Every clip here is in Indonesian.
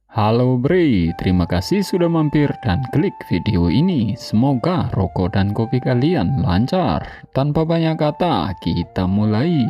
Halo Bre, terima kasih sudah mampir dan klik video ini. Semoga rokok dan kopi kalian lancar. Tanpa banyak kata, kita mulai.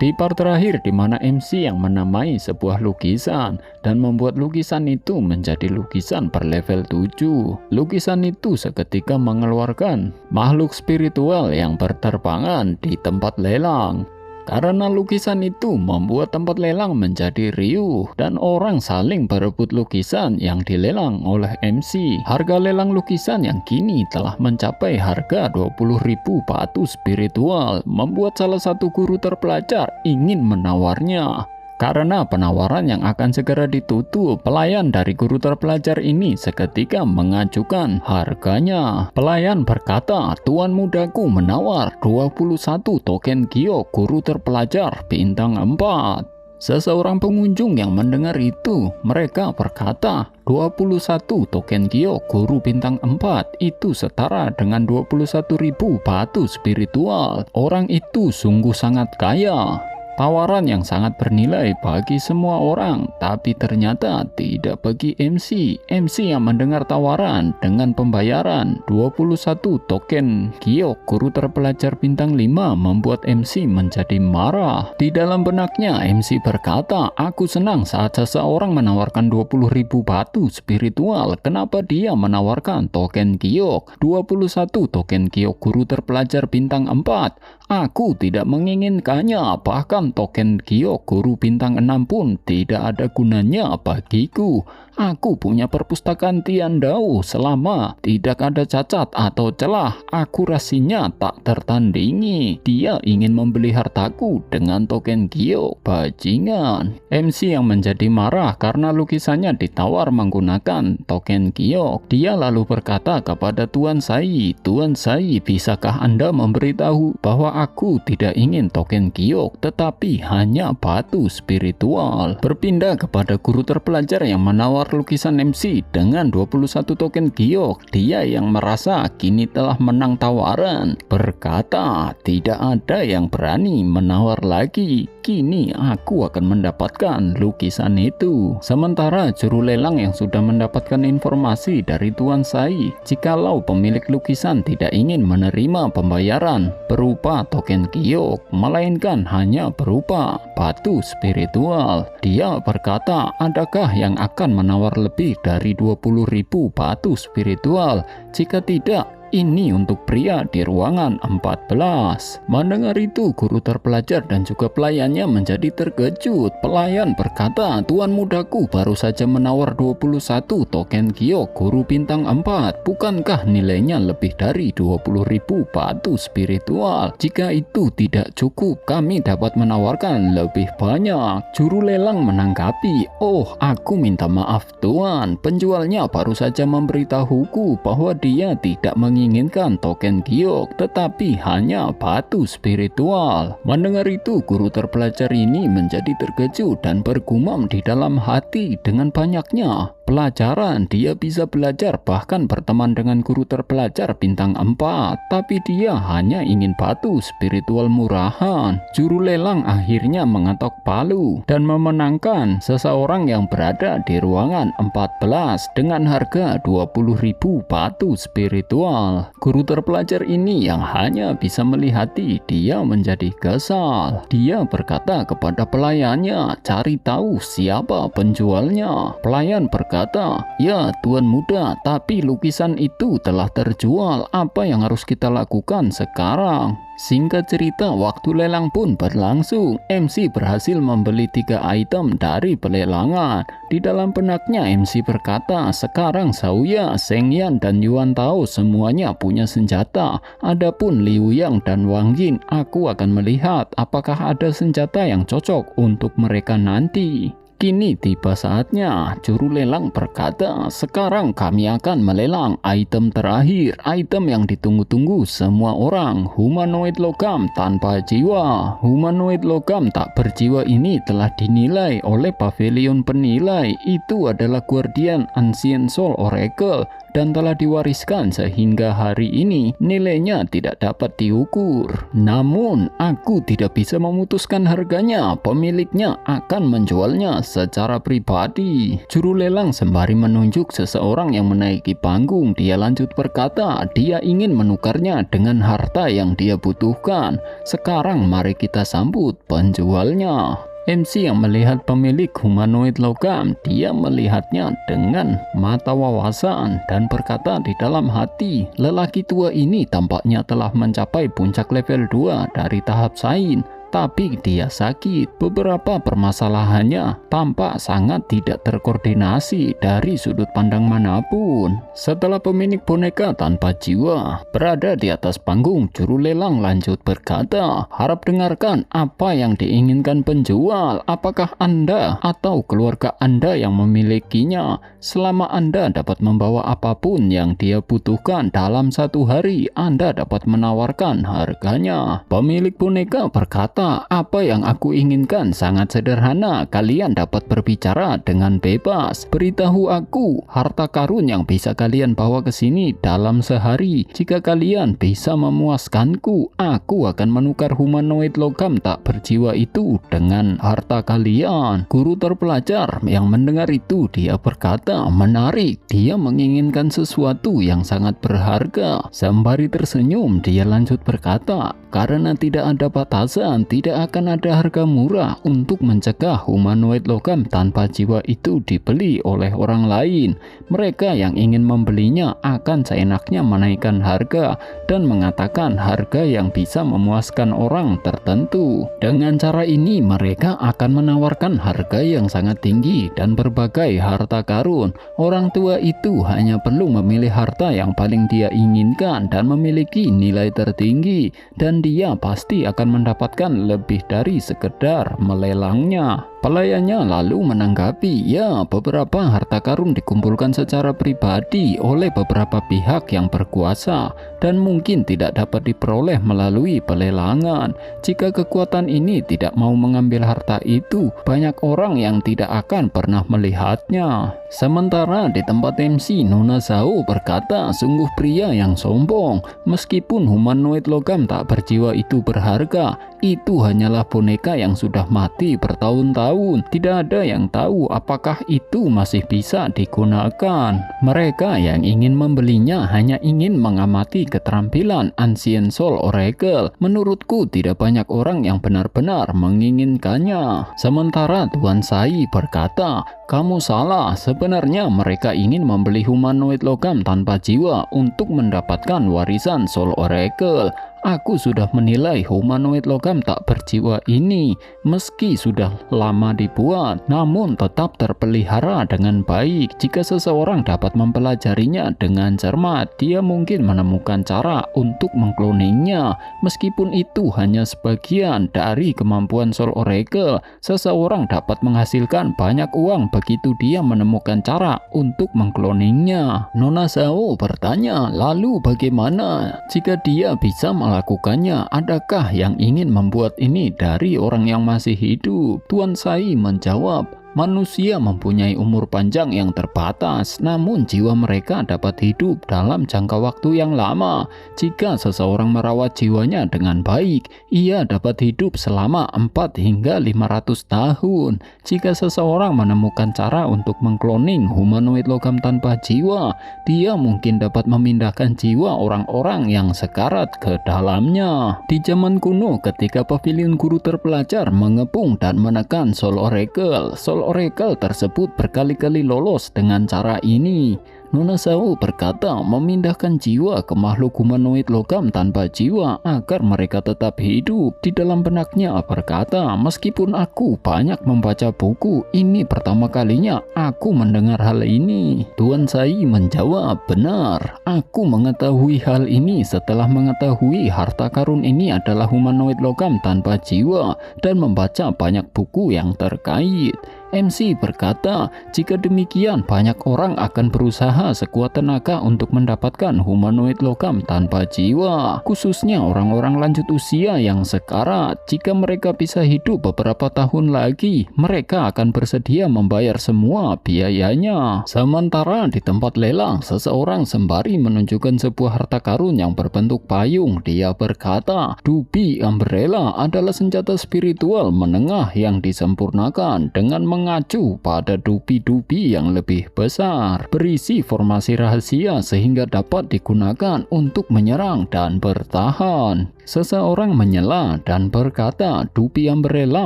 Di part terakhir di mana MC yang menamai sebuah lukisan dan membuat lukisan itu menjadi lukisan per level 7. Lukisan itu seketika mengeluarkan makhluk spiritual yang berterbangan di tempat lelang. Karena lukisan itu membuat tempat lelang menjadi riuh dan orang saling berebut lukisan yang dilelang oleh MC. Harga lelang lukisan yang kini telah mencapai harga 20.000 batu spiritual membuat salah satu guru terpelajar ingin menawarnya. Karena penawaran yang akan segera ditutup, pelayan dari guru terpelajar ini seketika mengajukan harganya. Pelayan berkata, "Tuan mudaku menawar 21 token giok guru terpelajar bintang 4. Seseorang pengunjung yang mendengar itu, mereka berkata, 21 token giok guru bintang 4 itu setara dengan 21.000 batu spiritual. Orang itu sungguh sangat kaya. Tawaran yang sangat bernilai bagi semua orang, tapi ternyata tidak bagi MC. MC yang mendengar tawaran dengan pembayaran 21 token giok guru terpelajar bintang 5 membuat MC menjadi marah. Di dalam benaknya MC berkata, "Aku senang saat seseorang menawarkan 20.000 batu spiritual. Kenapa dia menawarkan token giok 21 token giok guru terpelajar bintang 4? Aku tidak menginginkannya, bahkan token giok guru bintang 6 pun tidak ada gunanya bagiku. Aku punya perpustakaan Tian Dao selama tidak ada cacat atau celah. Akurasinya tak tertandingi. Dia ingin membeli hartaku dengan token giok, bajingan." MC yang menjadi marah karena lukisannya ditawar menggunakan token giok. Dia lalu berkata kepada Tuan Sai, "Tuan Sai, bisakah Anda memberitahu bahwa aku tidak ingin token giok tetapi hanya batu spiritual?" Berpindah kepada guru terpelajar yang menawar lukisan MC dengan 21 token giok, dia yang merasa kini telah menang tawaran berkata, "Tidak ada yang berani menawar lagi. Kini aku akan mendapatkan lukisan itu." Sementara juru lelang yang sudah mendapatkan informasi dari Tuan Sai, jikalau pemilik lukisan tidak ingin menerima pembayaran berupa token giok, melainkan hanya berupa batu spiritual, dia berkata, "Adakah yang akan menawar lebih dari 20.000 batu spiritual? Jika tidak, ini untuk pria di ruangan 14. Mendengar itu, guru terpelajar dan juga pelayannya menjadi terkejut. Pelayan berkata, "Tuan mudaku baru saja menawar 21 token giok guru bintang 4. Bukankah nilainya lebih dari 20.000 batu spiritual? Jika itu tidak cukup, kami dapat menawarkan lebih banyak." Juru lelang menanggapi, "Oh, aku minta maaf Tuan. Penjualnya baru saja memberitahuku bahwa dia tidak menginginkan token giok tetapi hanya batu spiritual." Mendengar itu, guru terpelajar ini menjadi terkejut dan bergumam di dalam hati, dengan banyaknya pelajaran dia bisa belajar bahkan berteman dengan guru terpelajar bintang 4, tapi dia hanya ingin batu spiritual murahan. Juru lelang akhirnya mengetok palu dan memenangkan seseorang yang berada di ruangan 14 dengan harga 20.000 batu spiritual. Guru terpelajar ini yang hanya bisa melihati, dia menjadi kesal. Dia berkata kepada pelayannya, "Cari tahu siapa penjualnya." Pelayan berkata, "Ya Tuan muda, tapi lukisan itu telah terjual. Apa yang harus kita lakukan sekarang?" Singkat cerita, waktu lelang pun berlangsung. MC berhasil membeli 3 item dari pelelangan. Di dalam benaknya MC berkata, "Sekarang Xiaoya, Sheng Yan, dan Yuan Tao semuanya punya senjata. Adapun Liu Yang dan Wang Yin, aku akan melihat apakah ada senjata yang cocok untuk mereka nanti." Kini tiba saatnya. Juru lelang berkata, "Sekarang kami akan melelang item terakhir, item yang ditunggu-tunggu semua orang, humanoid logam tanpa jiwa." Humanoid logam tak berjiwa ini telah dinilai oleh pavilion penilai. Itu adalah Guardian Ancient Soul Oracle dan telah diwariskan sehingga hari ini nilainya tidak dapat diukur. Namun aku tidak bisa memutuskan harganya. Pemiliknya akan menjualnya secara pribadi. Juru lelang sembari menunjuk seseorang yang menaiki panggung, dia lanjut berkata, dia ingin menukarnya dengan harta yang dia butuhkan. Sekarang mari kita sambut penjualnya. MC yang melihat pemilik humanoid logam, dia melihatnya dengan mata wawasan dan berkata di dalam hati, lelaki tua ini tampaknya telah mencapai puncak level 2 dari tahap sains. Tapi dia sakit. Beberapa permasalahannya tampak sangat tidak terkoordinasi dari sudut pandang manapun. Setelah pemilik boneka tanpa jiwa berada di atas panggung, juru lelang lanjut berkata, harap dengarkan apa yang diinginkan penjual. Apakah Anda atau keluarga Anda yang memilikinya? Selama Anda dapat membawa apapun yang dia butuhkan dalam 1 hari, Anda dapat menawarkan harganya. Pemilik boneka berkata, apa yang aku inginkan sangat sederhana. Kalian dapat berbicara dengan bebas. Beritahu aku harta karun yang bisa kalian bawa ke sini dalam sehari. Jika kalian bisa memuaskanku, aku akan menukar humanoid logam tak berjiwa itu dengan harta kalian. Guru terpelajar yang mendengar itu, dia berkata, menarik. Dia menginginkan sesuatu yang sangat berharga. Sembari tersenyum, dia lanjut berkata, karena tidak ada batasan, tidak akan ada harga murah untuk mencegah humanoid logam tanpa jiwa itu dibeli oleh orang lain. Mereka yang ingin membelinya akan seenaknya menaikkan harga dan mengatakan harga yang bisa memuaskan orang tertentu. Dengan cara ini mereka akan menawarkan harga yang sangat tinggi dan berbagai harta karun. Orang tua itu hanya perlu memilih harta yang paling dia inginkan dan memiliki nilai tertinggi, dan dia pasti akan mendapatkan lebih dari sekedar melelangnya. Pelayannya lalu menanggapi, ya, beberapa harta karun dikumpulkan secara pribadi oleh beberapa pihak yang berkuasa dan mungkin tidak dapat diperoleh melalui pelelangan. Jika kekuatan ini tidak mau mengambil harta itu, banyak orang yang tidak akan pernah melihatnya. Sementara di tempat MC, Nona Zhao berkata, sungguh pria yang sombong. Meskipun humanoid logam tak berjiwa itu berharga, itu hanyalah boneka yang sudah mati bertahun-tahun. Tidak ada yang tahu apakah itu masih bisa digunakan. Mereka yang ingin membelinya hanya ingin mengamati keterampilan Ancient Soul Oracle. Menurutku tidak banyak orang yang benar-benar menginginkannya. Sementara Tuan Sai berkata, kamu salah. Sebenarnya mereka ingin membeli humanoid logam tanpa jiwa untuk mendapatkan warisan Soul Oracle. Aku sudah menilai humanoid logam tak berjiwa ini, meski sudah lama dibuat, namun tetap terpelihara dengan baik. Jika seseorang dapat mempelajarinya dengan cermat, dia mungkin menemukan cara untuk mengkloningnya. Meskipun itu hanya sebagian dari kemampuan Soul Oracle, seseorang dapat menghasilkan banyak uang begitu dia menemukan cara untuk mengkloningnya. Nona Zhao bertanya, lalu bagaimana jika dia bisa melakukannya? Adakah yang ingin membuat ini dari orang yang masih hidup? Tuan Sai menjawab, manusia mempunyai umur panjang yang terbatas, namun jiwa mereka dapat hidup dalam jangka waktu yang lama. Jika seseorang merawat jiwanya dengan baik, ia dapat hidup selama 4 hingga 500 tahun. Jika seseorang menemukan cara untuk mengkloning humanoid logam tanpa jiwa, dia mungkin dapat memindahkan jiwa orang-orang yang sekarat ke dalamnya. Di zaman kuno, ketika pavilion guru terpelajar mengepung dan menekan Soul Oracle, Soul Oracle tersebut berkali-kali lolos dengan cara ini. Nona Zhao berkata, memindahkan jiwa ke makhluk humanoid logam tanpa jiwa agar mereka tetap hidup. Di dalam benaknya berkata, meskipun aku banyak membaca buku, ini pertama kalinya aku mendengar hal ini. Tuan Sai menjawab, benar, aku mengetahui hal ini setelah mengetahui harta karun ini adalah humanoid logam tanpa jiwa dan membaca banyak buku yang terkait. MC berkata, jika demikian banyak orang akan berusaha sekuat tenaga untuk mendapatkan humanoid logam tanpa jiwa, khususnya orang-orang lanjut usia yang sekarat. Jika mereka bisa hidup beberapa tahun lagi, mereka akan bersedia membayar semua biayanya. Sementara di tempat lelang, seseorang sembari menunjukkan sebuah harta karun yang berbentuk payung. Dia berkata, Dubi Umbrella adalah senjata spiritual menengah yang disempurnakan dengan mengacu pada dupi-dupi yang lebih besar, berisi formasi rahasia sehingga dapat digunakan untuk menyerang dan bertahan. Seseorang menyela dan berkata, dupi umbrella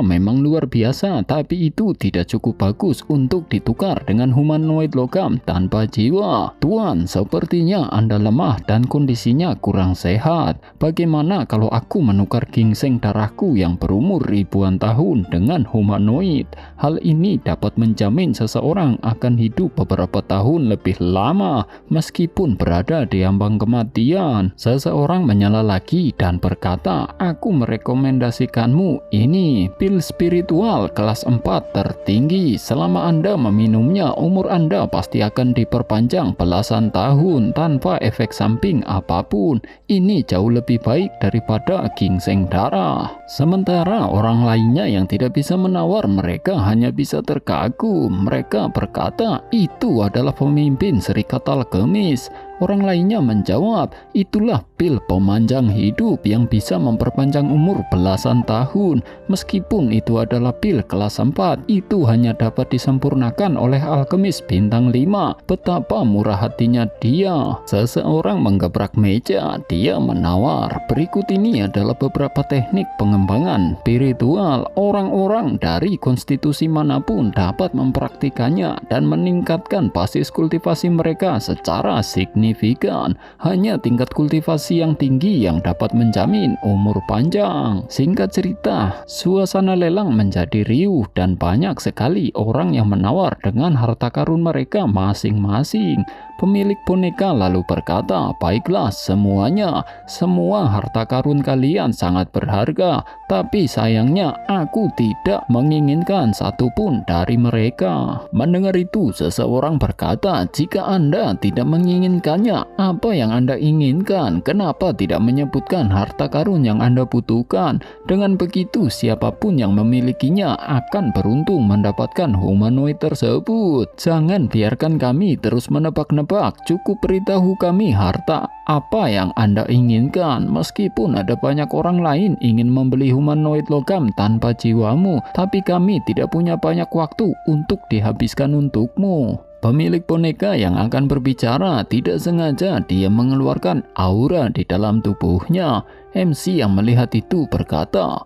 memang luar biasa, tapi itu tidak cukup bagus untuk ditukar dengan humanoid logam tanpa jiwa. Tuan, sepertinya Anda lemah dan kondisinya kurang sehat. Bagaimana kalau aku menukar gingseng darahku yang berumur ribuan tahun dengan humanoid? Hal ini dapat menjamin seseorang akan hidup beberapa tahun lebih lama meskipun berada di ambang kematian. Seseorang menyela lagi dan berkata, aku merekomendasikanmu ini pil spiritual kelas 4 tertinggi. Selama Anda meminumnya, umur Anda pasti akan diperpanjang belasan tahun tanpa efek samping apapun. Ini jauh lebih baik daripada gingseng darah. Sementara orang lainnya yang tidak bisa menawar, mereka hanya bisa terkagum. Mereka berkata, itu adalah pemimpin Serikat Alkemis. Orang lainnya menjawab, itulah pil pemanjang hidup yang bisa memperpanjang umur belasan tahun. Meskipun itu adalah pil kelas 4, itu hanya dapat disempurnakan oleh alkemis bintang 5. Betapa murah hatinya dia. Seseorang menggebrak meja, dia menawar, berikut ini adalah beberapa teknik pengembangan spiritual. Orang-orang dari konstitusi manapun dapat mempraktikannya dan meningkatkan basis kultivasi mereka secara signifikan. Hanya tingkat kultivasi yang tinggi yang dapat menjamin umur panjang. Singkat cerita, suasana lelang menjadi riuh dan banyak sekali orang yang menawar dengan harta karun mereka masing-masing. Pemilik boneka lalu berkata, baiklah semuanya, semua harta karun kalian sangat berharga, tapi sayangnya aku tidak menginginkan satupun dari mereka. Mendengar itu, seseorang berkata, jika Anda tidak menginginkannya, apa yang Anda inginkan? Kenapa tidak menyebutkan harta karun yang Anda butuhkan? Dengan begitu, siapapun yang memilikinya akan beruntung mendapatkan humanoid tersebut. Jangan biarkan kami terus menebak-nebak. Cukup beritahu kami harta apa yang Anda inginkan. Meskipun ada banyak orang lain ingin membeli humanoid logam tanpa jiwamu, tapi kami tidak punya banyak waktu untuk dihabiskan untukmu. Pemilik boneka yang akan berbicara tidak sengaja dia mengeluarkan aura di dalam tubuhnya. MC yang melihat itu berkata,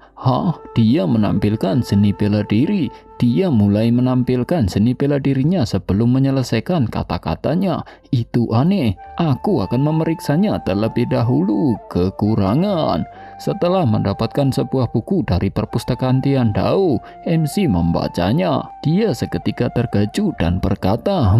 dia menampilkan seni bela diri. Dia mulai menampilkan seni bela dirinya sebelum menyelesaikan kata-katanya. Itu aneh, aku akan memeriksanya terlebih dahulu. Kekurangan. Setelah mendapatkan sebuah buku dari perpustakaan Tian Dao, MC membacanya. Dia seketika terkejut dan berkata,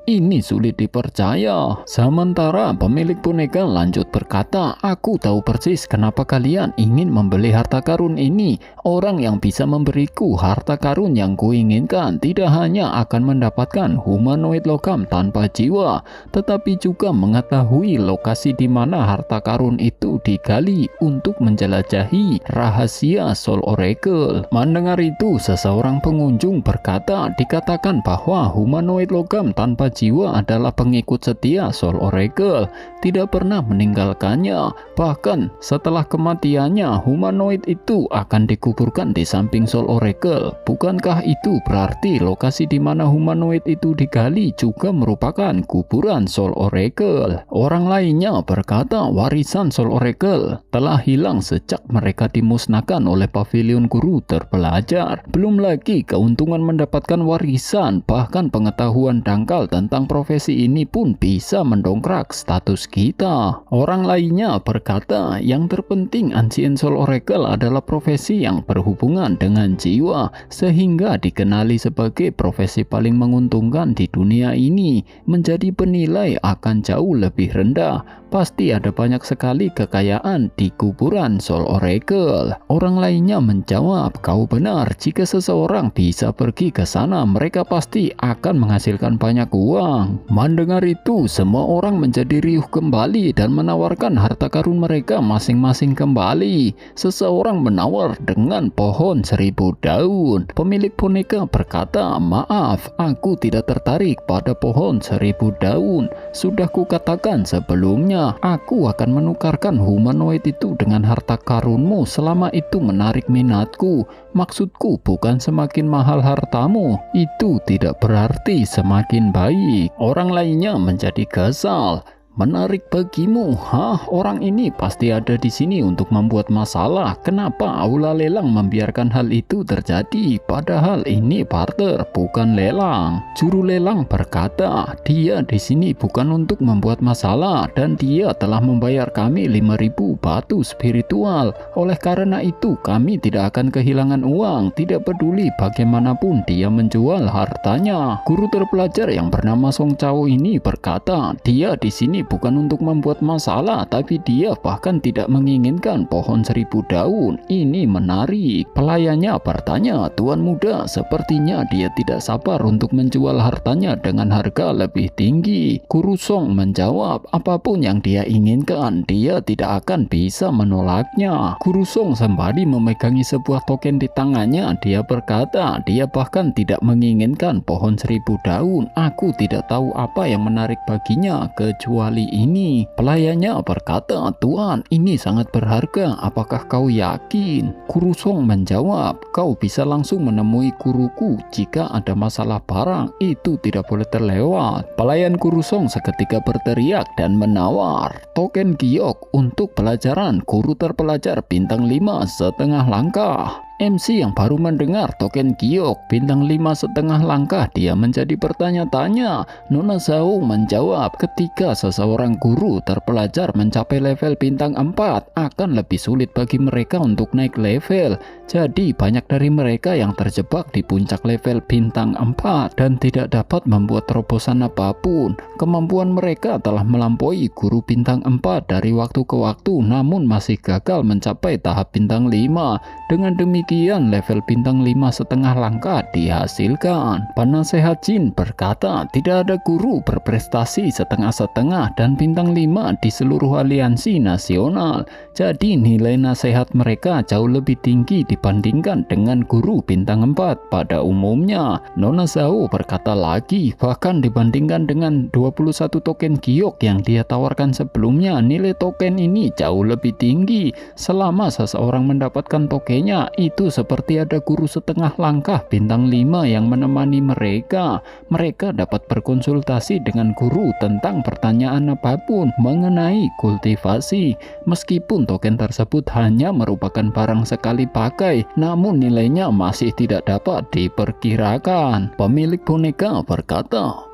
ini sulit dipercaya. Sementara pemilik boneka lanjut berkata, aku tahu persis kenapa kalian ingin membeli harta karun ini. Orang yang bisa memberiku harta karun yang kuinginkan tidak hanya akan mendapatkan humanoid logam tanpa jiwa, tetapi juga mengetahui lokasi di mana harta karun itu digali untuk menjelajahi rahasia Soul Oracle. Mendengar itu, seseorang pengunjung berkata, dikatakan bahwa humanoid logam tanpa jiwa adalah pengikut setia Soul Oracle, tidak pernah meninggalkannya. Bahkan setelah kematiannya, humanoid itu akan dikuburkan di samping Soul Oracle. Bukankah itu berarti lokasi di mana humanoid itu digali juga merupakan kuburan Soul Oracle? Orang lainnya berkata, warisan Soul Oracle telah hilang sejak mereka dimusnahkan oleh pavilion guru terpelajar. Belum lagi keuntungan mendapatkan warisan, bahkan pengetahuan dangkal tentang profesi ini pun bisa mendongkrak status kita. Orang lainnya berkata, yang terpenting Ancient Soul Oracle adalah profesi yang berhubungan dengan jiwa, sehingga dikenali sebagai profesi paling menguntungkan di dunia ini. Menjadi penilai akan jauh lebih rendah. Pasti ada banyak sekali kekayaan di kuburan Soul Oracle. Orang lainnya menjawab, kau benar, jika seseorang bisa pergi ke sana, mereka pasti akan menghasilkan banyak uang. Mendengar itu, semua orang menjadi riuh kembali dan menawarkan harta karun mereka masing-masing masing-masing kembali. Seseorang menawar dengan pohon 1000 daun. Pemilik boneka berkata, "Maaf, aku tidak tertarik pada pohon 1000 daun. Sudah kukatakan sebelumnya, aku akan menukarkan humanoid itu dengan harta karunmu selama itu menarik minatku. Maksudku bukan semakin mahal hartamu, itu tidak berarti semakin baik." Orang lainnya menjadi kesal. "Menarik bagimu? Hah, orang ini pasti ada di sini untuk membuat masalah. Kenapa aula lelang membiarkan hal itu terjadi? Padahal ini barter, bukan lelang." Juru lelang berkata, "Dia di sini bukan untuk membuat masalah dan dia telah membayar kami 5.000 batu spiritual. Oleh karena itu, kami tidak akan kehilangan uang, tidak peduli bagaimanapun dia menjual hartanya." Guru terpelajar yang bernama Song Chao ini berkata, "Dia di sini bukan untuk membuat masalah, tapi dia bahkan tidak menginginkan pohon 1000 daun. Ini menarik." Pelayannya bertanya, "Tuan muda, sepertinya dia tidak sabar untuk menjual hartanya dengan harga lebih tinggi." Guru Song menjawab, "Apapun yang dia inginkan, dia tidak akan bisa menolaknya." Guru Song sembari memegangi sebuah token di tangannya, dia berkata, "Dia bahkan tidak menginginkan pohon 1000 daun. Aku tidak tahu apa yang menarik baginya kecuali ini." Pelayannya berkata, "Tuan, ini sangat berharga. Apakah kau yakin?" Guru Song menjawab, "Kau bisa langsung menemui guruku jika ada masalah barang. Itu tidak boleh terlewat." Pelayan Guru Song seketika berteriak dan menawar token giok untuk pelajaran guru terpelajar bintang 5 setengah langkah. MC yang baru mendengar token giok bintang 5,5 langkah, dia menjadi bertanya-tanya. Nona Zhao menjawab, "Ketika seseorang guru terpelajar mencapai level bintang 4, akan lebih sulit bagi mereka untuk naik level. Jadi banyak dari mereka yang terjebak di puncak level bintang 4 dan tidak dapat membuat terobosan apapun. Kemampuan mereka telah melampaui guru bintang 4 dari waktu ke waktu, namun masih gagal mencapai tahap bintang 5. Dengan demikian level bintang 5,5 langkah dihasilkan." Penasehat Jin berkata, "Tidak ada guru berprestasi setengah-setengah dan bintang 5 di seluruh aliansi nasional. Jadi nilai nasihat mereka jauh lebih tinggi dibandingkan dengan guru bintang 4 pada umumnya." Nona Zhao berkata lagi, "Bahkan dibandingkan dengan 21 token giok yang dia tawarkan sebelumnya, nilai token ini jauh lebih tinggi. Selama seseorang mendapatkan tokennya, itu seperti ada guru setengah langkah bintang 5 yang menemani mereka. Mereka dapat berkonsultasi dengan guru tentang pertanyaan apapun mengenai kultivasi. Meskipun token tersebut hanya merupakan barang sekali pakai, namun nilainya masih tidak dapat diperkirakan." Pemilik boneka berkata,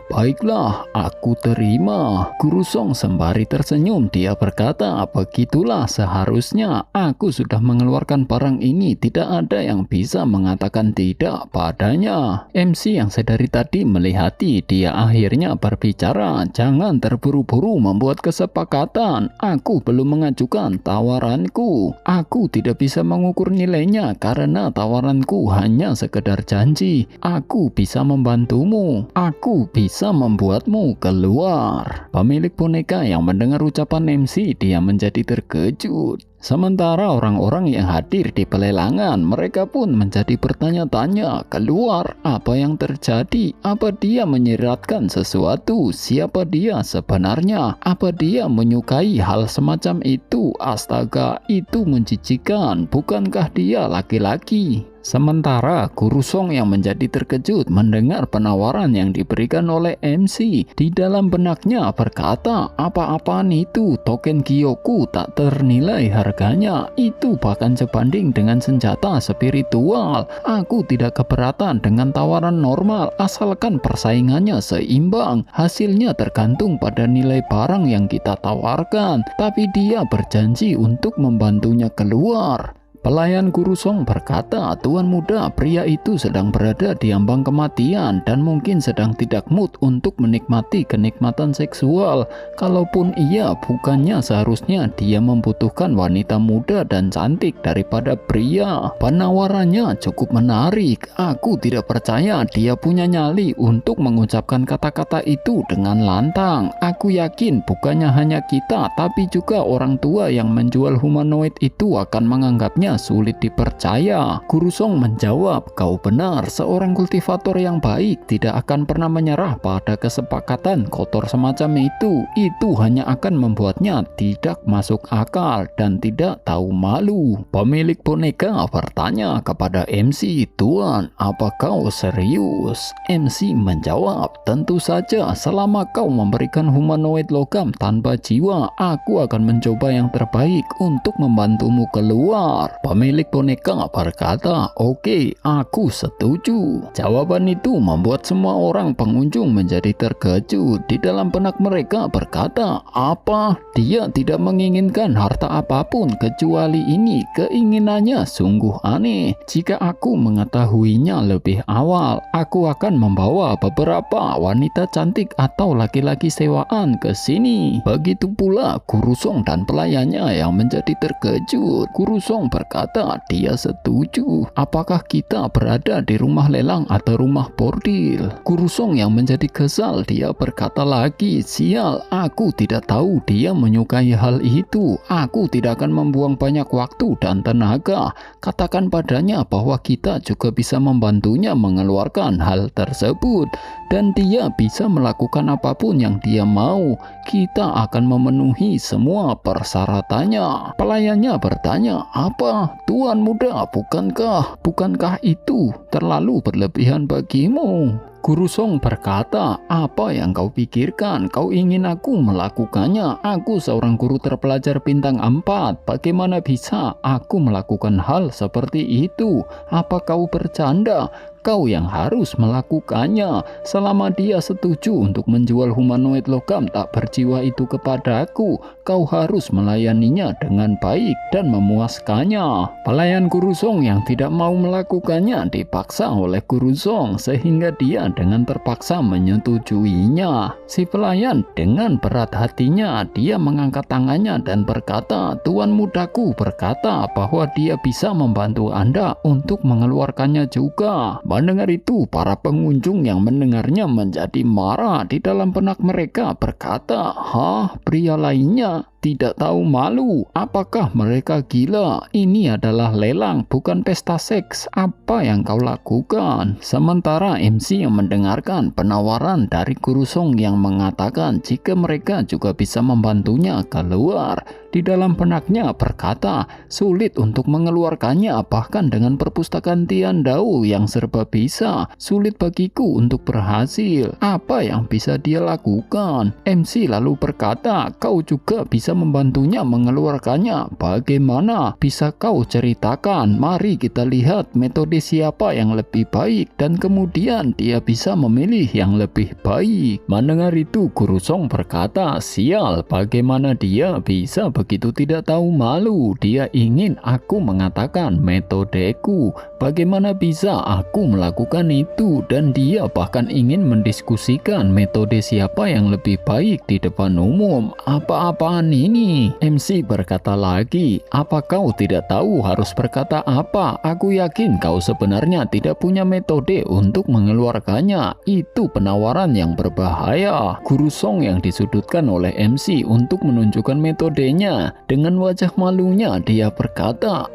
"Baiklah, aku terima." Guru Song sembari tersenyum, dia berkata, "Begitulah seharusnya. Aku sudah mengeluarkan barang ini, tidak ada yang bisa mengatakan tidak padanya." MC yang sedari tadi melihati, dia akhirnya berbicara, "Jangan terburu-buru membuat kesepakatan. Aku belum mengajukan tawaranku. Aku tidak bisa mengukur nilainya karena tawaranku hanya sekedar janji. Aku bisa membantumu. Aku bisa membuatmu keluar." Pemilik boneka yang mendengar ucapan MC, dia menjadi terkejut. Sementara orang-orang yang hadir di pelelangan, mereka pun menjadi bertanya-tanya, "Keluar? Apa yang terjadi? Apa dia menyiratkan sesuatu? Siapa dia sebenarnya? Apa dia menyukai hal semacam itu? Astaga, itu menjijikan. Bukankah dia laki-laki?" Sementara Guru Song yang menjadi terkejut mendengar penawaran yang diberikan oleh MC, di dalam benaknya berkata, "Apa-apaan itu? Token Gyoku tak ternilai harganya. Itu bahkan sebanding dengan senjata spiritual. Aku tidak keberatan dengan tawaran normal asalkan persaingannya seimbang. Hasilnya tergantung pada nilai barang yang kita tawarkan. Tapi dia berjanji untuk membantunya keluar." Pelayan Guru Song berkata, "Tuan muda, pria itu sedang berada di ambang kematian dan mungkin sedang tidak mood untuk menikmati kenikmatan seksual. Kalaupun iya, bukannya seharusnya dia membutuhkan wanita muda dan cantik daripada pria. Penawarannya cukup menarik. Aku tidak percaya dia punya nyali untuk mengucapkan kata-kata itu dengan lantang. Aku yakin bukannya hanya kita, tapi juga orang tua yang menjual humanoid itu akan menganggapnya sulit dipercaya." Guru Song menjawab, "Kau benar, seorang kultivator yang baik tidak akan pernah menyerah pada kesepakatan kotor semacam itu. Itu hanya akan membuatnya tidak masuk akal dan tidak tahu malu." Pemilik boneka bertanya kepada MC, "Tuan, apa kau serius?" MC menjawab, "Tentu saja, selama kau memberikan humanoid logam tanpa jiwa, aku akan mencoba yang terbaik untuk membantumu keluar." Pemilik boneka berkata, "Oke, aku setuju." Jawaban itu membuat semua orang pengunjung menjadi terkejut. Di dalam benak mereka berkata, "Apa? Dia tidak menginginkan harta apapun kecuali ini. Keinginannya sungguh aneh. Jika aku mengetahuinya lebih awal, aku akan membawa beberapa wanita cantik atau laki-laki sewaan ke sini." Begitu pula Guru Song dan pelayannya yang menjadi terkejut. Guru Song berkata dia setuju. "Apakah kita berada di rumah lelang atau rumah bordil?" Guru Song yang menjadi kesal, dia berkata lagi, "Sial, aku tidak tahu dia menyukai hal itu. Aku tidak akan membuang banyak waktu dan tenaga. Katakan padanya bahwa kita juga bisa membantunya mengeluarkan hal tersebut dan dia bisa melakukan apapun yang dia mau. Kita akan memenuhi semua persyaratannya." Pelayannya bertanya, "Apa? Tuan muda, bukankah itu terlalu berlebihan bagimu?" Guru Song berkata, "Apa yang kau pikirkan? Kau ingin aku melakukannya? Aku seorang guru terpelajar bintang 4. Bagaimana bisa aku melakukan hal seperti itu? Apa kau bercanda? Kau yang harus melakukannya. Selama dia setuju untuk menjual humanoid logam tak berjiwa itu kepadaku, kau harus melayaninya dengan baik dan memuaskannya." Pelayan Guru Song yang tidak mau melakukannya dipaksa oleh Guru Song sehingga dia dengan terpaksa menyetujuinya. Si pelayan dengan berat hatinya dia mengangkat tangannya dan berkata, "Tuan mudaku berkata bahwa dia bisa membantu Anda untuk mengeluarkannya juga." Mendengar itu, para pengunjung yang mendengarnya menjadi marah. Di dalam benak mereka berkata, "Hah, pria lainnya tidak tahu malu? Apakah mereka gila? Ini adalah lelang, bukan pesta seks. Apa yang kau lakukan?" Sementara MC yang mendengarkan penawaran dari Guru Song yang mengatakan jika mereka juga bisa membantunya keluar, di dalam benaknya berkata, "Sulit untuk mengeluarkannya, bahkan dengan perpustakaan Tian Dao yang serba bisa. Sulit bagiku untuk berhasil. Apa yang bisa dia lakukan?" MC lalu berkata, "Kau juga bisa membantunya mengeluarkannya. Bagaimana? Bisa kau ceritakan? Mari kita lihat metode siapa yang lebih baik dan kemudian dia bisa memilih yang lebih baik." Mendengar itu, Guru Song berkata, "Sial, bagaimana dia bisa begitu tidak tahu malu? Dia ingin aku mengatakan metodeku. Bagaimana bisa aku melakukan itu? Dan dia bahkan ingin mendiskusikan metode siapa yang lebih baik di depan umum. Apa-apaan ini?" MC berkata lagi, "Apa kau tidak tahu harus berkata apa? Aku yakin kau sebenarnya tidak punya metode untuk mengeluarkannya. Itu penawaran yang berbahaya." Guru Song yang disudutkan oleh MC untuk menunjukkan metodenya, dengan wajah malunya dia berkata,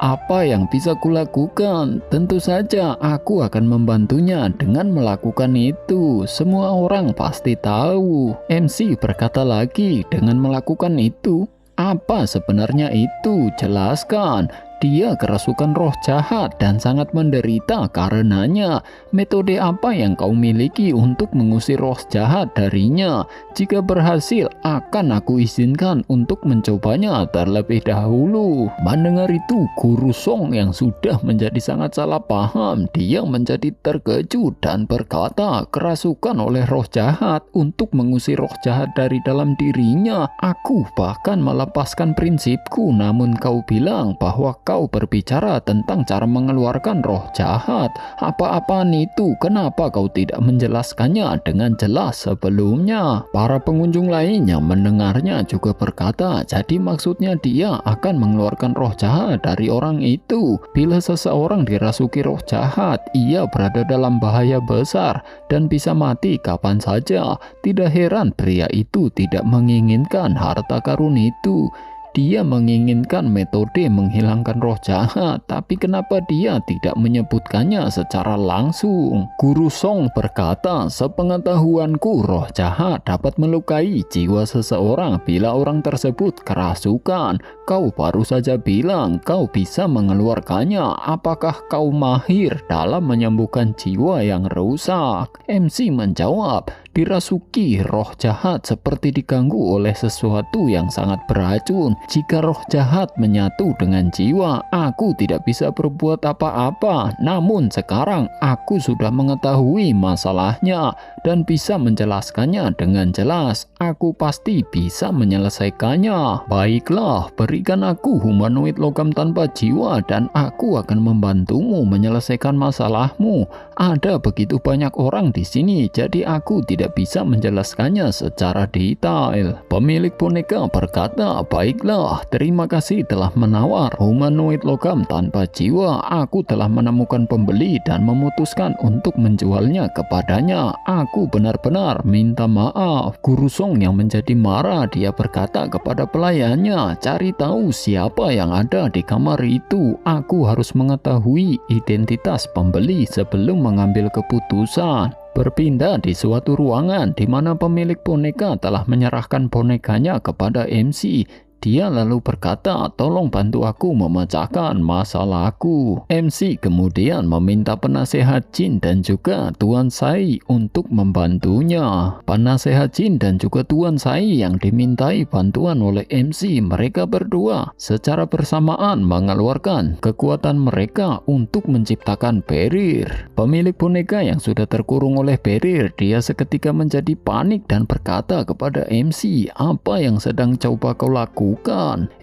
"Apa yang bisa kulakukan? Tentu saja aku akan membantunya dengan melakukan itu. Semua orang pasti tahu." MC berkata lagi, "Dengan melakukan itu, apa sebenarnya itu? Jelaskan." Dia kerasukan roh jahat dan sangat menderita karenanya. Metode apa yang kau miliki untuk mengusir roh jahat darinya? Jika berhasil, akan aku izinkan untuk mencobanya terlebih dahulu. Mendengar itu, Guru Song yang sudah menjadi sangat salah paham, dia menjadi terkejut dan berkata, "Kerasukan oleh roh jahat untuk mengusir roh jahat dari dalam dirinya. Aku bahkan melepaskan prinsipku, namun kau bilang bahwa kau berbicara tentang cara mengeluarkan roh jahat? Apa-apaan itu? Kenapa kau tidak menjelaskannya dengan jelas sebelumnya? Para pengunjung lainnya mendengarnya juga berkata, jadi maksudnya dia akan mengeluarkan roh jahat dari orang itu. Bila seseorang dirasuki roh jahat, ia berada dalam bahaya besar dan bisa mati kapan saja. Tidak heran pria itu tidak menginginkan harta karun itu. Dia menginginkan metode menghilangkan roh jahat, tapi kenapa dia tidak menyebutkannya secara langsung? Guru Song berkata, sepengetahuanku roh jahat dapat melukai jiwa seseorang bila orang tersebut kerasukan. Kau baru saja bilang kau bisa mengeluarkannya. Apakah kau mahir dalam menyembuhkan jiwa yang rusak? MC menjawab, dirasuki roh jahat seperti diganggu oleh sesuatu yang sangat beracun. Jika roh jahat menyatu dengan jiwa, aku tidak bisa berbuat apa-apa. Namun sekarang aku sudah mengetahui masalahnya dan bisa menjelaskannya dengan jelas. Aku pasti bisa menyelesaikannya. Baiklah, berikan aku humanoid logam tanpa jiwa dan aku akan membantumu menyelesaikan masalahmu. Ada begitu banyak orang di sini, jadi aku tidak bisa menjelaskannya secara detail. Pemilik boneka berkata, baiklah, terima kasih telah menawar humanoid logam tanpa jiwa. Aku telah menemukan pembeli dan memutuskan untuk menjualnya kepadanya. Aku benar-benar minta maaf. Guru Song yang menjadi marah, dia berkata kepada pelayannya, cari tahu siapa yang ada di kamar itu. Aku harus mengetahui identitas pembeli sebelum mengambil keputusan. Berpindah di suatu ruangan di mana pemilik boneka telah menyerahkan bonekanya kepada MC. Dia lalu berkata, tolong bantu aku memecahkan masalahku. MC kemudian meminta penasehat jin dan juga Tuan Sai untuk membantunya. Penasehat jin dan juga Tuan Sai yang dimintai bantuan oleh MC, mereka berdua secara bersamaan mengeluarkan kekuatan mereka untuk menciptakan barrier. Pemilik boneka yang sudah terkurung oleh barrier, dia seketika menjadi panik dan berkata kepada MC, apa yang sedang coba kau lakukan?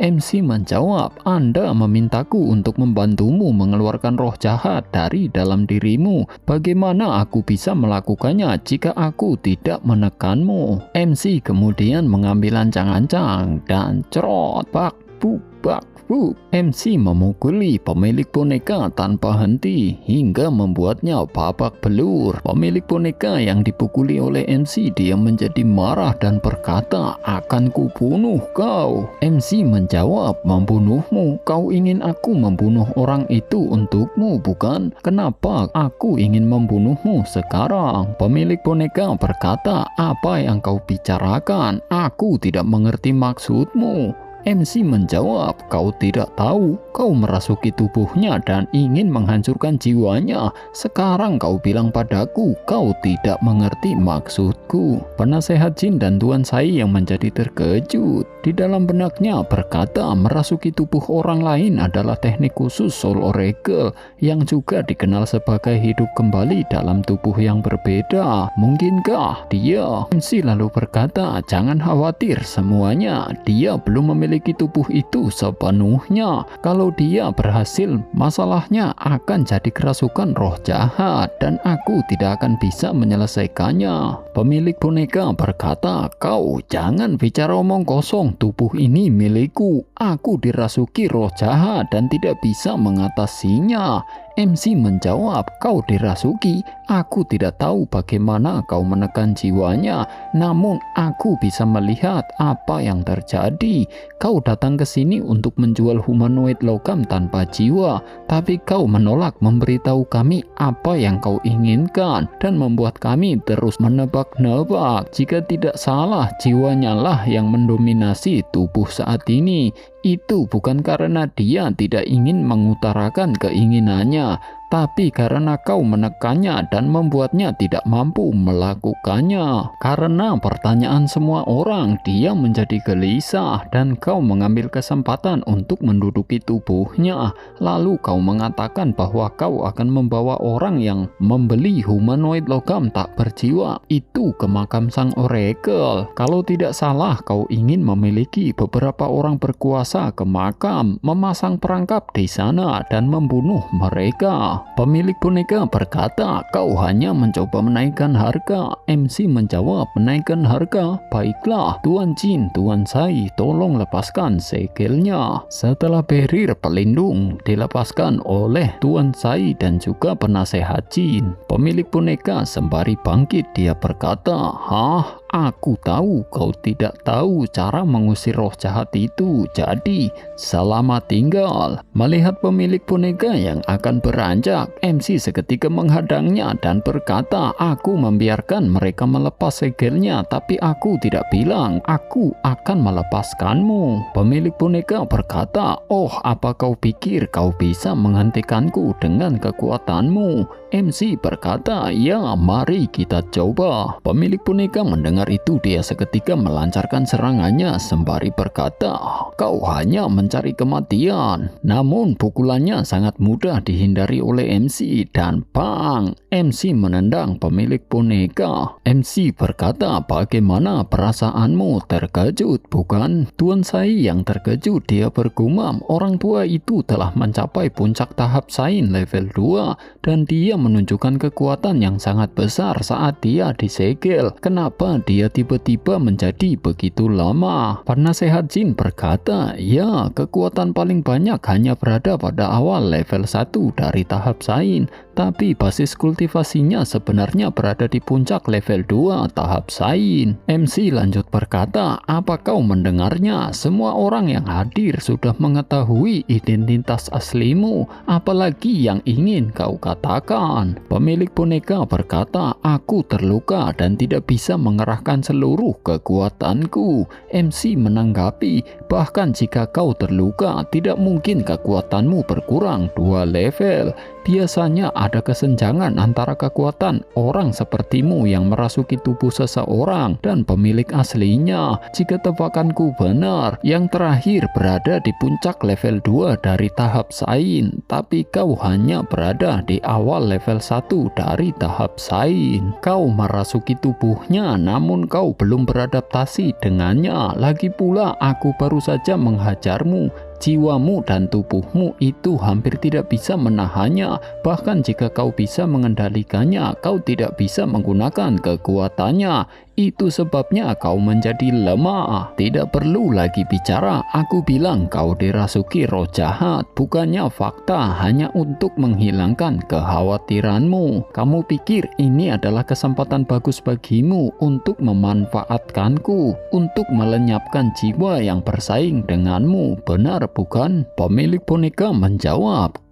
MC menjawab, Anda memintaku untuk membantumu mengeluarkan roh jahat dari dalam dirimu. Bagaimana aku bisa melakukannya jika aku tidak menekanmu? MC kemudian mengambil ancang-ancang dan cerot, bak, buk, bak, buk. MC memukuli pemilik boneka tanpa henti hingga membuatnya babak belur. Pemilik boneka yang dipukuli oleh MC, dia menjadi marah dan berkata, akan kubunuh kau. MC menjawab, membunuhmu? Kau ingin aku membunuh orang itu untukmu, bukan? Kenapa aku ingin membunuhmu sekarang? Pemilik boneka berkata, apa yang kau bicarakan? Aku tidak mengerti maksudmu. MC menjawab, kau tidak tahu, kau merasuki tubuhnya dan ingin menghancurkan jiwanya. Sekarang kau bilang padaku, kau tidak mengerti maksudku. Penasehat jin dan Tuan Sai yang menjadi terkejut. Di dalam benaknya berkata, merasuki tubuh orang lain adalah teknik khusus Soul Oracle yang juga dikenal sebagai hidup kembali dalam tubuh yang berbeda. Mungkinkah dia? MC lalu berkata, jangan khawatir semuanya, dia belum memiliki tubuh itu sepenuhnya. Kalau dia berhasil, masalahnya akan jadi kerasukan roh jahat dan aku tidak akan bisa menyelesaikannya. Pemilik boneka berkata, kau jangan bicara omong kosong, tubuh ini milikku. Aku dirasuki roh jahat dan tidak bisa mengatasinya. MC menjawab, kau dirasuki? Aku tidak tahu bagaimana kau menekan jiwanya, namun aku bisa melihat apa yang terjadi. Kau datang ke sini untuk menjual humanoid logam tanpa jiwa, tapi kau menolak memberitahu kami apa yang kau inginkan dan membuat kami terus menebak-nebak. Jika tidak salah, jiwanya lah yang mendominasi tubuh saat ini. Itu bukan karena dia tidak ingin mengutarakan keinginannya, tapi karena kau menekannya dan membuatnya tidak mampu melakukannya. Karena pertanyaan semua orang, dia menjadi gelisah dan kau mengambil kesempatan untuk menduduki tubuhnya. Lalu kau mengatakan bahwa kau akan membawa orang yang membeli humanoid logam tak berjiwa itu ke makam sang oracle. Kalau tidak salah, kau ingin memiliki beberapa orang berkuasa ke makam, memasang perangkap di sana dan membunuh mereka. Pemilik boneka berkata, kau hanya mencoba menaikkan harga. MC menjawab, menaikkan harga? Baiklah, Tuan Jin, Tuan Sai, tolong lepaskan segelnya. Setelah barrier pelindung dilepaskan oleh Tuan Sai dan juga penasehat Jin, pemilik boneka sembari bangkit dia berkata, hah? Aku tahu kau tidak tahu cara mengusir roh jahat itu, jadi selamat tinggal. Melihat pemilik boneka yang akan beranjak, MC seketika menghadangnya dan berkata, aku membiarkan mereka melepas segelnya, tapi aku tidak bilang aku akan melepaskanmu. Pemilik boneka berkata, oh apa kau pikir kau bisa menghentikanku dengan kekuatanmu? MC berkata, ya mari kita coba. Pemilik boneka mendengar itu dia seketika melancarkan serangannya sembari berkata, kau hanya mencari kematian. Namun pukulannya sangat mudah dihindari oleh MC dan bang, MC menendang pemilik boneka. MC berkata, bagaimana perasaanmu? Terkejut bukan? Tuan Sai yang terkejut, dia bergumam, orang tua itu telah mencapai puncak tahap Sain level 2 dan dia menunjukkan kekuatan yang sangat besar saat dia disegel. Kenapa dia tiba-tiba menjadi begitu lama? Penasehat Jin berkata, ya kekuatan paling banyak hanya berada pada awal level 1 dari tahap Sain, tapi basis kultivasinya sebenarnya berada di puncak level 2 tahap Sain. MC lanjut berkata, apa kau mendengarnya? Semua orang yang hadir sudah mengetahui identitas aslimu, apalagi yang ingin kau katakan? Pemilik boneka berkata, aku terluka dan tidak bisa mengerahkan seluruh kekuatanku. MC menanggapi, bahkan jika kau terluka, tidak mungkin kekuatanmu berkurang 2 level. Biasanya ada kesenjangan antara kekuatan orang sepertimu yang merasuki tubuh seseorang dan pemilik aslinya. Jika tebakanku benar, yang terakhir berada di puncak level 2 dari tahap Sain, tapi kau hanya berada di awal level 1 dari tahap Sain. Kau merasuki tubuhnya namun kau belum beradaptasi dengannya. Lagi pula aku baru saja menghajarmu. Jiwamu dan tubuhmu itu hampir tidak bisa menahannya. Bahkan jika kau bisa mengendalikannya, kau tidak bisa menggunakan kekuatannya. Itu sebabnya kau menjadi lemah. Tidak perlu lagi bicara, aku bilang kau dirasuki roh jahat. Bukannya fakta, hanya untuk menghilangkan kekhawatiranmu. Kamu pikir ini adalah kesempatan bagus bagimu untuk memanfaatkanku, untuk melenyapkan jiwa yang bersaing denganmu, benar bukan? Pemilik boneka menjawab,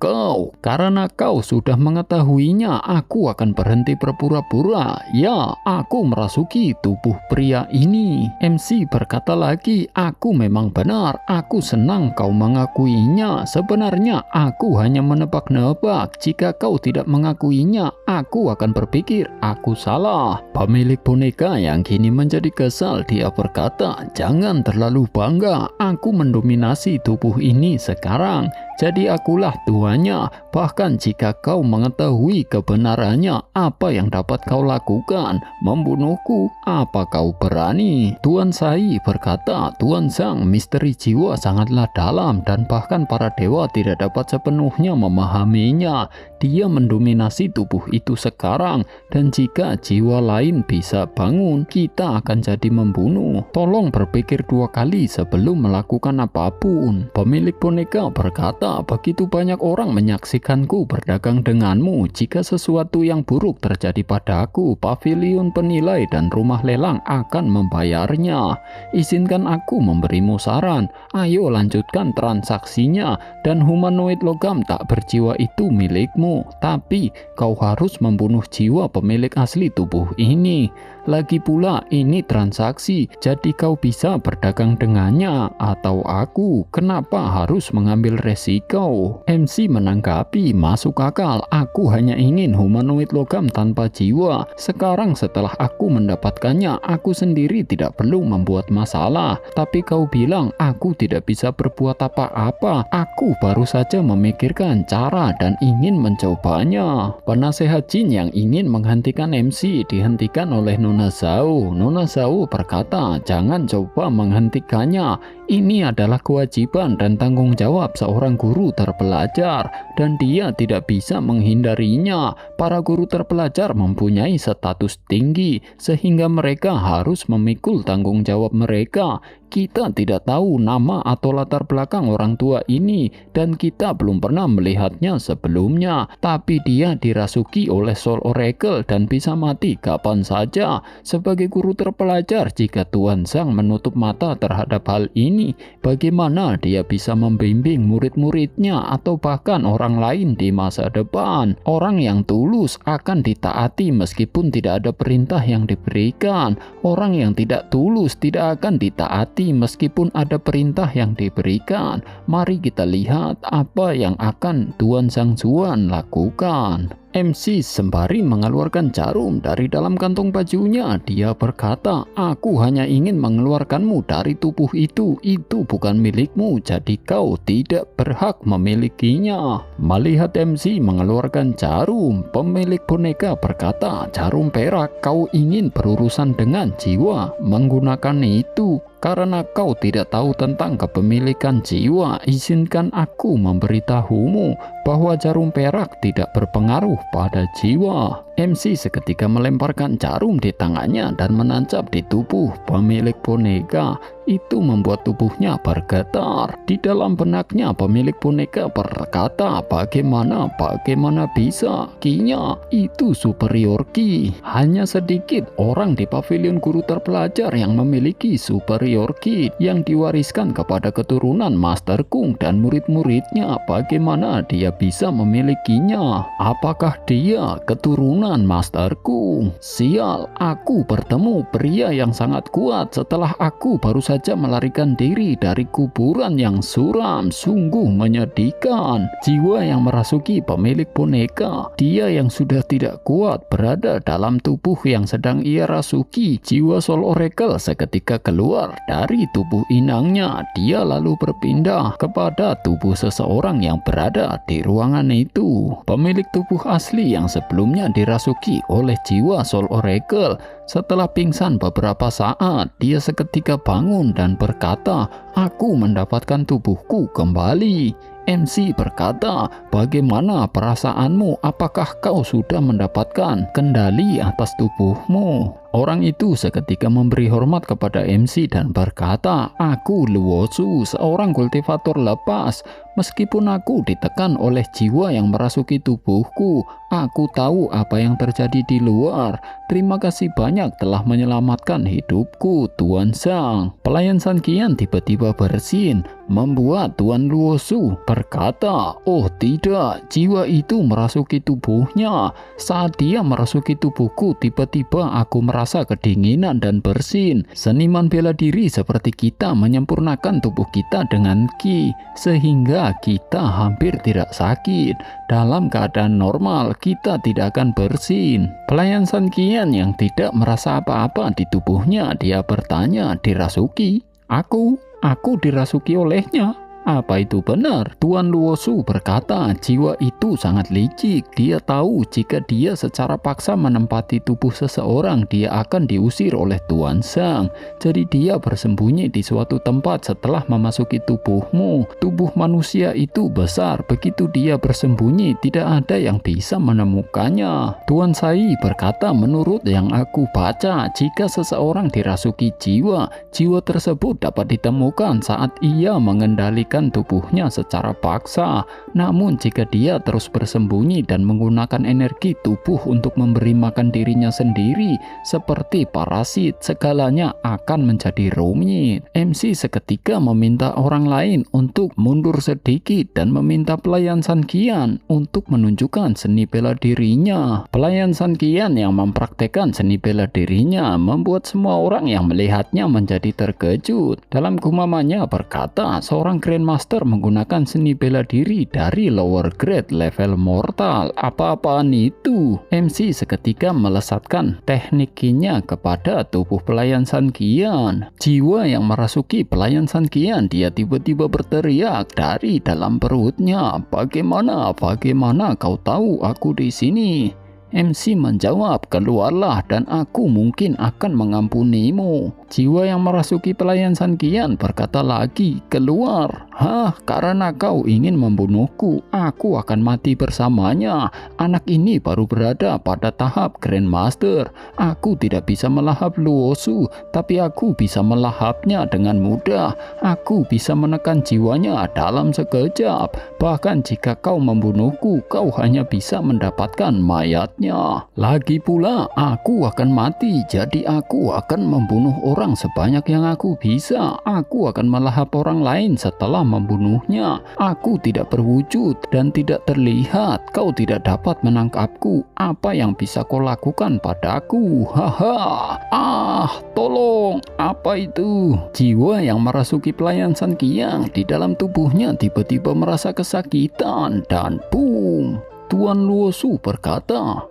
karena kau sudah mengetahuinya, aku akan berhenti berpura-pura. Ya, aku merasuki tubuh pria ini. MC berkata lagi, aku memang benar, aku senang kau mengakuinya. Sebenarnya aku hanya menebak-nebak. Jika kau tidak mengakuinya, aku akan berpikir aku salah. Pemilik boneka yang kini menjadi kesal, dia berkata, jangan terlalu bangga, aku mendominasi tubuh ini sekarang, jadi akulah tuannya. Bahkan jika kau mengetahui kebenarannya, apa yang dapat kau lakukan? Membunuhku? Apa kau berani? Tuan Sai berkata, Tuan Zhang, misteri jiwa sangatlah dalam dan bahkan para dewa tidak dapat sepenuhnya memahaminya. Dia mendominasi tubuh itu sekarang, dan jika jiwa lain bisa bangun, kita akan jadi membunuh. Tolong berpikir 2 kali sebelum melakukan apapun. Pemilik boneka berkata, begitu banyak orang menyaksikanku berdagang denganmu. Jika sesuatu yang buruk terjadi padaku, pavilion penilai dan rumah lelang akan membayarnya. Izinkan aku memberimu saran. Ayo lanjutkan transaksinya, dan humanoid logam tak berjiwa itu milikmu. Tapi kau harus membunuh jiwa pemilik asli tubuh ini. Lagi pula ini transaksi, jadi kau bisa berdagang dengannya atau aku. Kenapa harus mengambil resiko? MC menanggapi, masuk akal. Aku hanya ingin humanoid logam tanpa jiwa. Sekarang setelah aku mendapatkannya, aku sendiri tidak perlu membuat masalah. Tapi kau bilang aku tidak bisa berbuat apa-apa. Aku baru saja memikirkan cara dan ingin mencobanya. Penasehat jin yang ingin menghentikan MC dihentikan oleh Nona Zhao. Nona Zhao berkata, jangan coba menghentikannya. Ini adalah kewajiban dan tanggung jawab seorang guru terpelajar dan dia tidak bisa menghindarinya. Para guru terpelajar mempunyai status tinggi sehingga mereka harus memikul tanggung jawab mereka. Kita tidak tahu nama atau latar belakang orang tua ini dan kita belum pernah melihatnya sebelumnya, tapi dia dirasuki oleh Soul Oracle dan bisa mati kapan saja. Sebagai guru terpelajar, jika Tuan Zhang menutup mata terhadap hal ini, bagaimana dia bisa membimbing murid-muridnya atau bahkan orang lain di masa depan? Orang yang tulus akan ditaati meskipun tidak ada perintah yang diberikan. Orang yang tidak tulus tidak akan ditaati meskipun ada perintah yang diberikan. Mari kita lihat apa yang akan Tuan Zhang Zuan lakukan. MC sembari mengeluarkan jarum dari dalam kantong bajunya. Dia berkata, aku hanya ingin mengeluarkanmu dari tubuh itu bukan milikmu, jadi kau tidak berhak memilikinya. Melihat MC mengeluarkan jarum, pemilik boneka berkata, jarum perak, kau ingin berurusan dengan jiwa menggunakan itu. Karena kau tidak tahu tentang kepemilikan jiwa, izinkan aku memberitahumu bahwa jarum perak tidak berpengaruh pada jiwa. MC seketika melemparkan jarum di tangannya dan menancap di tubuh pemilik boneka. Itu membuat tubuhnya bergetar. Di dalam benaknya pemilik boneka berkata, bagaimana bisa? Kinya itu superior ki. Hanya sedikit orang di pavilion guru terpelajar yang memiliki superior ki yang diwariskan kepada keturunan Master Kung dan murid-muridnya. Bagaimana dia bisa memilikinya? Apakah dia keturunan Master Kung? Sial, aku bertemu pria yang sangat kuat setelah aku baru saja melarikan diri dari kuburan yang suram. Sungguh menyedihkan. Jiwa yang merasuki pemilik boneka, dia yang sudah tidak kuat berada dalam tubuh yang sedang ia rasuki. Jiwa Soul Oracle seketika keluar dari tubuh inangnya. Dia lalu berpindah kepada tubuh seseorang yang berada di ruangan itu. Pemilik tubuh asli yang sebelumnya dirasuki oleh jiwa Soul Oracle. Setelah pingsan beberapa saat, dia seketika bangun dan berkata, aku mendapatkan tubuhku kembali. MC berkata, bagaimana perasaanmu? Apakah kau sudah mendapatkan kendali atas tubuhmu? Orang itu seketika memberi hormat kepada MC dan berkata, aku Luo Zhu, seorang kultivator lepas. Meskipun aku ditekan oleh jiwa yang merasuki tubuhku, aku tahu apa yang terjadi di luar. Terima kasih banyak telah menyelamatkan hidupku, Tuan Zhang. Pelayan San Qian tiba-tiba bersin, membuat Tuan Luo Zhu berkata, oh tidak, jiwa itu merasuki tubuhnya. Saat dia merasuki tubuhku, tiba-tiba aku merasa kedinginan dan bersin. Seniman bela diri seperti kita menyempurnakan tubuh kita dengan ki, sehingga kita hampir tidak sakit. Dalam keadaan normal, kita tidak akan bersin. Pelayan San Qian yang tidak merasa apa-apa di tubuhnya, dia bertanya, dirasuki? Aku dirasuki olehnya. Apa itu benar? Tuan Luo Zhu berkata, jiwa itu sangat licik. Dia tahu jika dia secara paksa menempati tubuh seseorang, dia akan diusir oleh Tuan Zhang. Jadi dia bersembunyi di suatu tempat setelah memasuki tubuhmu. Tubuh manusia itu besar, begitu dia bersembunyi, tidak ada yang bisa menemukannya. Tuan Sai berkata, menurut yang aku baca, jika seseorang dirasuki jiwa, jiwa tersebut dapat ditemukan saat ia mengendalikan memulihkan tubuhnya secara paksa. Namun jika dia terus bersembunyi dan menggunakan energi tubuh untuk memberi makan dirinya sendiri seperti parasit, segalanya akan menjadi rumit. MC seketika meminta orang lain untuk mundur sedikit dan meminta pelayan San Qian untuk menunjukkan seni bela dirinya. Pelayan San Qian yang mempraktekkan seni bela dirinya membuat semua orang yang melihatnya menjadi terkejut. Dalam gumamanya berkata, seorang Grandmaster menggunakan seni bela diri dari lower grade level mortal. Apa-apaan itu? MC seketika melesatkan tekniknya kepada tubuh pelayan San Qian. Jiwa yang merasuki pelayan San Qian, dia tiba-tiba berteriak dari dalam perutnya, "Bagaimana kau tahu aku di sini?" MC menjawab, "Keluarlah dan aku mungkin akan mengampunimu." Jiwa yang merasuki pelayan San Qian berkata lagi, "Keluar." "Hah, karena kau ingin membunuhku, aku akan mati bersamanya. Anak ini baru berada pada tahap Grandmaster. Aku tidak bisa melahap Luosu, tapi aku bisa melahapnya dengan mudah. Aku bisa menekan jiwanya dalam sekejap. Bahkan jika kau membunuhku, kau hanya bisa mendapatkan mayatnya. Lagi pula, aku akan mati, jadi aku akan membunuh orang sebanyak yang aku bisa. Aku akan melahap orang lain setelah membunuhnya. Aku tidak berwujud dan tidak terlihat. Kau tidak dapat menangkapku. Apa yang bisa kau lakukan padaku? Haha. Tolong. Apa itu?" Jiwa yang merasuki pelayan San Qian di dalam tubuhnya tiba-tiba merasa kesakitan dan boom. Tuan Luosu berkata,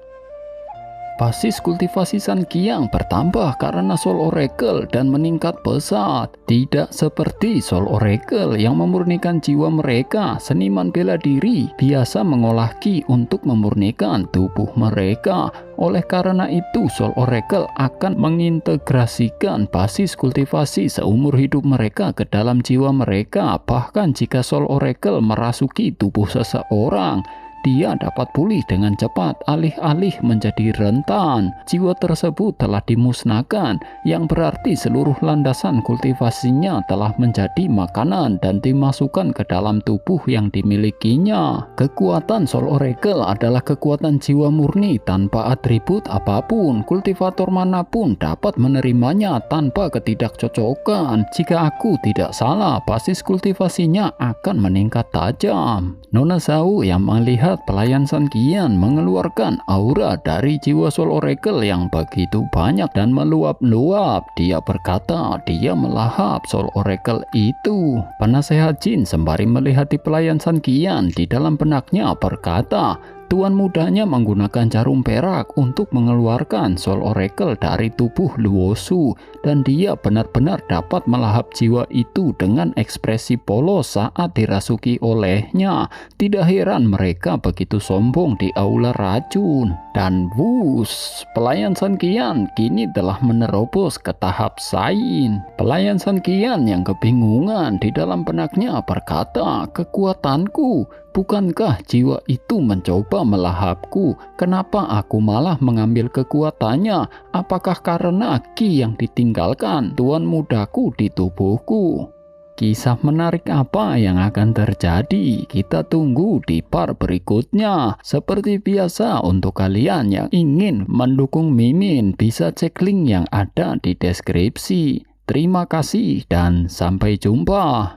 "Basis kultivasi San Qian bertambah karena Soul Oracle dan meningkat pesat. Tidak seperti Soul Oracle yang memurnikan jiwa mereka, seniman bela diri biasa mengolah ki untuk memurnikan tubuh mereka. Oleh karena itu, Soul Oracle akan mengintegrasikan basis kultivasi seumur hidup mereka ke dalam jiwa mereka. Bahkan jika Soul Oracle merasuki tubuh seseorang, dia dapat pulih dengan cepat alih-alih menjadi rentan. Jiwa tersebut telah dimusnahkan, yang berarti seluruh landasan kultivasinya telah menjadi makanan dan dimasukkan ke dalam tubuh yang dimilikinya. Kekuatan Soul Oracle adalah kekuatan jiwa murni tanpa atribut apapun. Kultivator manapun dapat menerimanya tanpa ketidakcocokan. Jika aku tidak salah, basis kultivasinya akan meningkat tajam. Nona Zhao yang melihat pelayan San Qian mengeluarkan aura dari jiwa Soul Oracle yang begitu banyak dan meluap-luap. Dia berkata dia melahap Soul Oracle itu. Penasehat Jin sembari melihat pelayan San Qian di dalam benaknya berkata, tuan mudanya menggunakan jarum perak untuk mengeluarkan Soul Oracle dari tubuh Luosu, dan dia benar-benar dapat melahap jiwa itu dengan ekspresi polos saat dirasuki olehnya. Tidak heran mereka begitu sombong di aula racun. Dan wus, pelayan San Qian kini telah menerobos ke tahap Sain. Pelayan San Qian yang kebingungan di dalam benaknya berkata, "Kekuatanku, bukankah jiwa itu mencoba melahapku? Kenapa aku malah mengambil kekuatannya? Apakah karena ki yang ditinggalkan tuan mudaku di tubuhku?" Kisah menarik apa yang akan terjadi? Kita tunggu di part berikutnya. Seperti biasa, untuk kalian yang ingin mendukung Mimin bisa cek link yang ada di deskripsi. Terima kasih dan sampai jumpa.